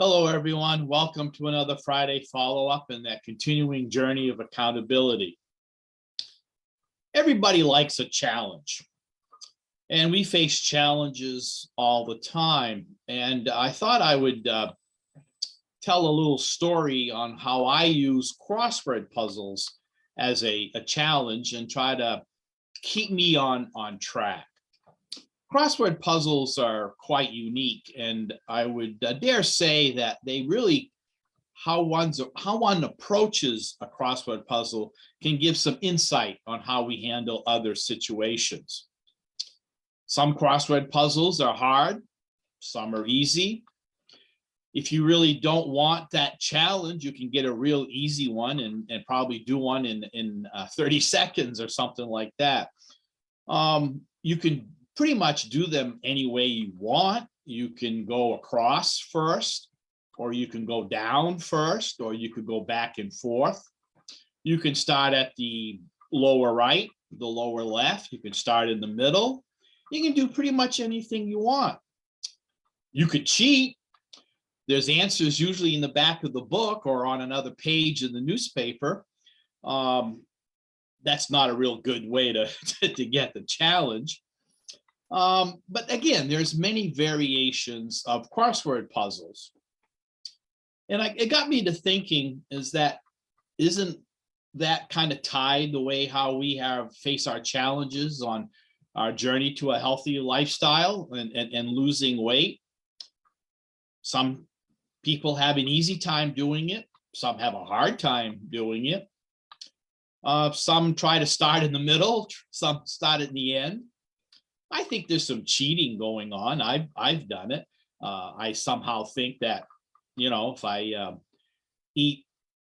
Hello, everyone. Welcome to another Friday follow-up in that continuing journey of accountability. Everybody likes a challenge, and we face challenges all the time. And I thought I would tell a little story on how I use crossword puzzles as a challenge and try to keep me on track. Crossword puzzles are quite unique, and I would dare say that they really, how one approaches a crossword puzzle can give some insight on how we handle other situations. Some crossword puzzles are hard, some are easy. If you really don't want that challenge, you can get a real easy one and probably do one in 30 seconds or something like that. You can pretty much do them any way you want. You can go across first, or you can go down first, or you could go back and forth. You can start at the lower right, the lower left. You can start in the middle. You can do pretty much anything you want. You could cheat. There's answers usually in the back of the book or on another page in the newspaper. That's not a real good way to get the challenge. But again, there's many variations of crossword puzzles. And it got me to thinking, isn't that kind of tied the way how we face our challenges on our journey to a healthy lifestyle and losing weight? Some people have an easy time doing it. Some have a hard time doing it. Some try to start in the middle. Some start at the end. I think there's some cheating going on. I've done it. I somehow think that, if I eat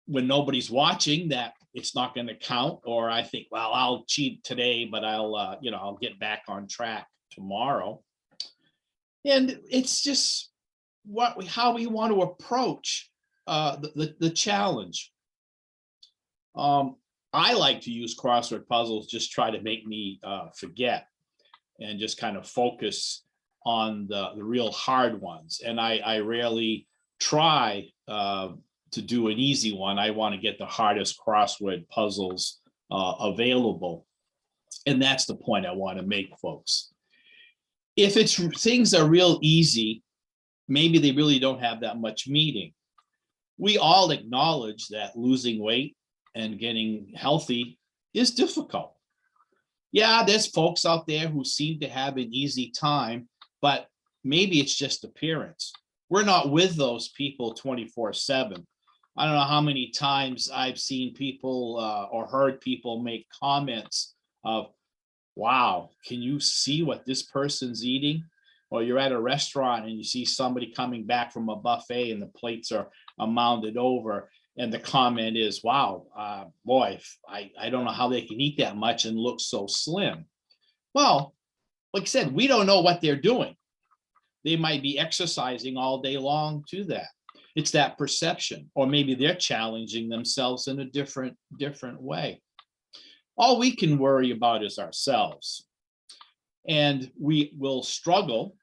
when nobody's watching, that it's not going to count. Or I think, well, I'll cheat today, but I'll get back on track tomorrow. And it's just how we want to approach the challenge. I like to use crossword puzzles, just try to make me forget and just kind of focus on the real hard ones. And I rarely try to do an easy one. I want to get the hardest crossword puzzles available. And that's the point I want to make, folks. If things are real easy, maybe they really don't have that much meaning. We all acknowledge that losing weight and getting healthy is difficult. Yeah, there's folks out there who seem to have an easy time, but maybe it's just appearance. We're not with those people 24/7. I don't know how many times I've seen people or heard people make comments of, wow, can you see what this person's eating? Or you're at a restaurant and you see somebody coming back from a buffet and the plates are mounded over. And the comment is, wow, boy, I don't know how they can eat that much and look so slim. Well, like I said, we don't know what they're doing. They might be exercising all day long to that. It's that perception, or maybe they're challenging themselves in a different way. All we can worry about is ourselves. And we will struggle,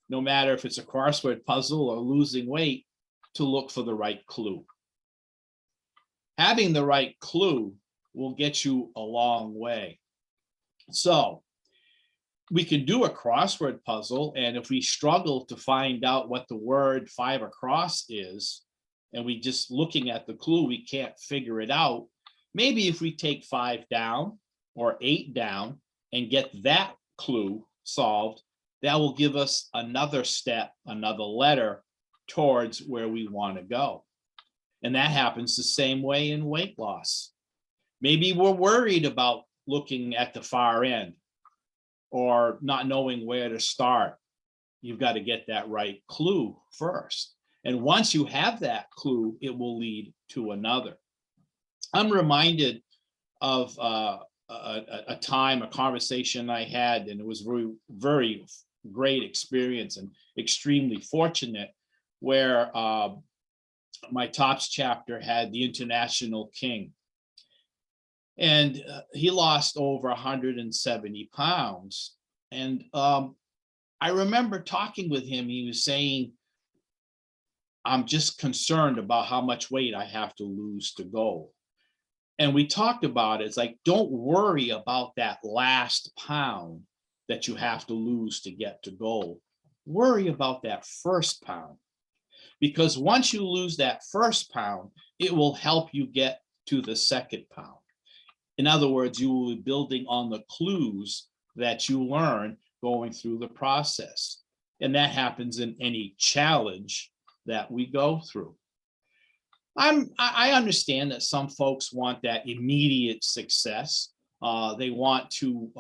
no matter if it's a crossword puzzle or losing weight, to look for the right clue. Having the right clue will get you a long way. So we can do a crossword puzzle, and if we struggle to find out what the word 5 across is, and we just looking at the clue, we can't figure it out, maybe if we take 5 down or 8 down and get that clue solved, that will give us another step, another letter towards where we want to go. And that happens the same way in weight loss. Maybe we're worried about looking at the far end or not knowing where to start. You've got to get that right clue first. And once you have that clue, it will lead to another. I'm reminded of a time, a conversation I had, and it was very, very great experience and extremely fortunate, where my TOPS chapter had the international king. And he lost over 170 pounds. And I remember talking with him. He was saying, I'm just concerned about how much weight I have to lose to goal. And we talked about it. It's like, don't worry about that last pound that you have to lose to get to goal. Worry about that first pound. Because once you lose that first pound, it will help you get to the second pound. In other words, you will be building on the clues that you learn going through the process. And that happens in any challenge that we go through. I understand that some folks want that immediate success. They want to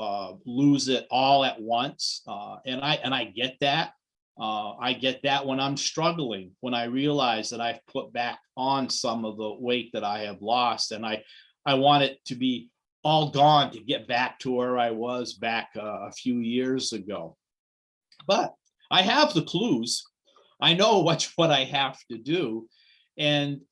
lose it all at once, and I get that. I get that when I'm struggling, when I realize that I've put back on some of the weight that I have lost, and I want it to be all gone to get back to where I was back a few years ago. But I have the clues. I know what I have to do. And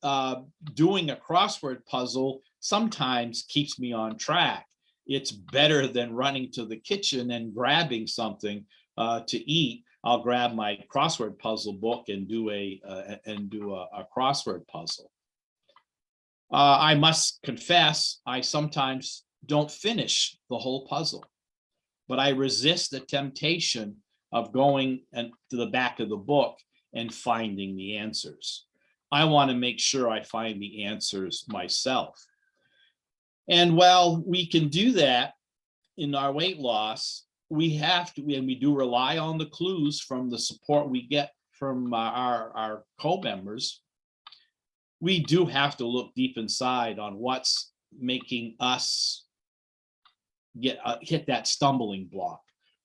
doing a crossword puzzle sometimes keeps me on track. It's better than running to the kitchen and grabbing something to eat. I'll grab my crossword puzzle book and do a crossword puzzle. I must confess, I sometimes don't finish the whole puzzle, but I resist the temptation of going to the back of the book and finding the answers. I want to make sure I find the answers myself. And while we can do that in our weight loss, we have to, and we do rely on the clues from the support we get from our co-members. We do have to look deep inside on what's making us hit that stumbling block.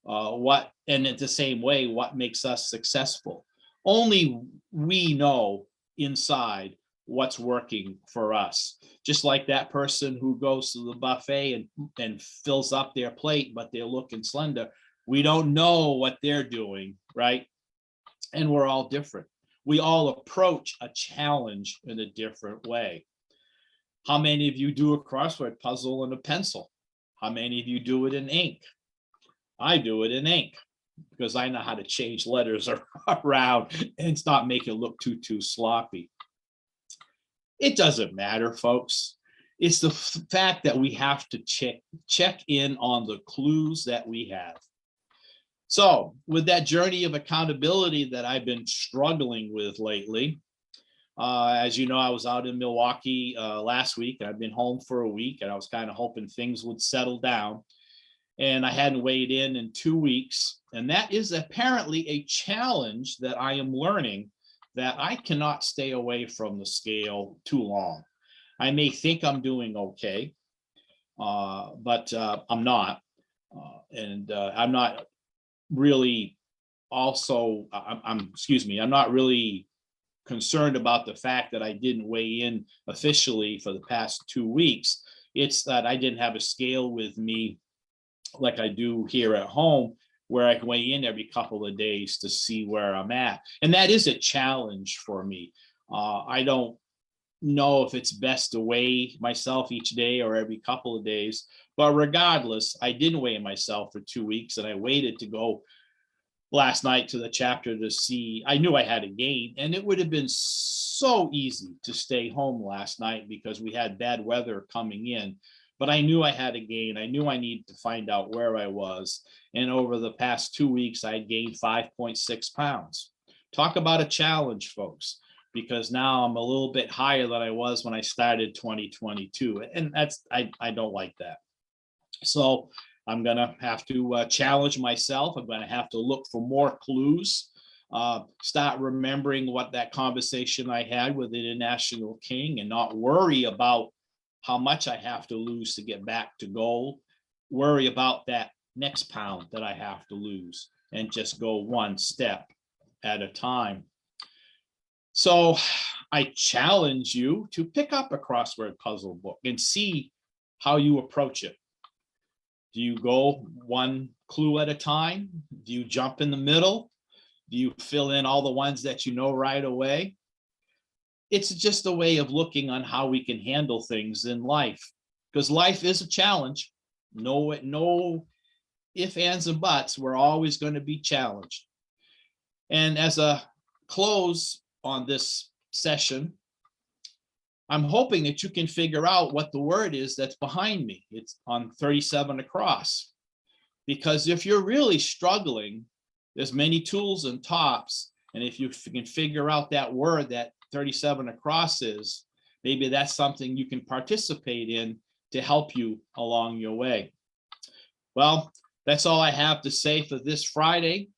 And in the same way, what makes us successful? Only we know inside what's working for us. Just like that person who goes to the buffet and fills up their plate, but they're looking slender. We don't know what they're doing, right? And we're all different. We all approach a challenge in a different way. How many of you do a crossword puzzle in a pencil? How many of you do it in ink? I do it in ink because I know how to change letters around and not make it look too sloppy. It doesn't matter, folks. It's the fact that we have to check in on the clues that we have. So with that journey of accountability that I've been struggling with lately, as you know, I was out in Milwaukee last week. I've been home for a week, and I was kind of hoping things would settle down. And I hadn't weighed in 2 weeks. And that is apparently a challenge that I am learning, that I cannot stay away from the scale too long. I may think I'm doing okay, but I'm not. I'm not really I'm not really concerned about the fact that I didn't weigh in officially for the past 2 weeks. It's that I didn't have a scale with me like I do here at home, where I can weigh in every couple of days to see where I'm at. And that is a challenge for me. I don't know if it's best to weigh myself each day or every couple of days, but regardless, I didn't weigh myself for 2 weeks, and I waited to go last night to the chapter to see. I knew I had a gain, and it would have been so easy to stay home last night because we had bad weather coming in. But I knew I had a gain. I knew I needed to find out where I was. And over the past 2 weeks, I gained 5.6 pounds. Talk about a challenge, folks, because now I'm a little bit higher than I was when I started 2022. And I don't like that. So I'm going to have to challenge myself. I'm going to have to look for more clues. Start remembering what that conversation I had with the International King, and not worry about how much I have to lose to get back to goal. Worry about that next pound that I have to lose, and just go one step at a time. So I challenge you to pick up a crossword puzzle book and see how you approach it. Do you go one clue at a time? Do you jump in the middle? Do you fill in all the ones that you know right away? It's just a way of looking on how we can handle things in life, because life is a challenge. No ifs, ands, and buts. We're always going to be challenged. And as a close on this session, I'm hoping that you can figure out what the word is that's behind me. It's on 37 across. Because if you're really struggling, there's many tools and tops. And if you can figure out that word that 37 across is, maybe that's something you can participate in to help you along your way. Well, that's all I have to say for this Friday.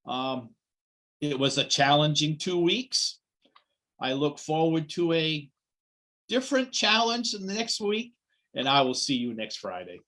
It was a challenging 2 weeks. I look forward to a different challenge in the next week, and I will see you next Friday.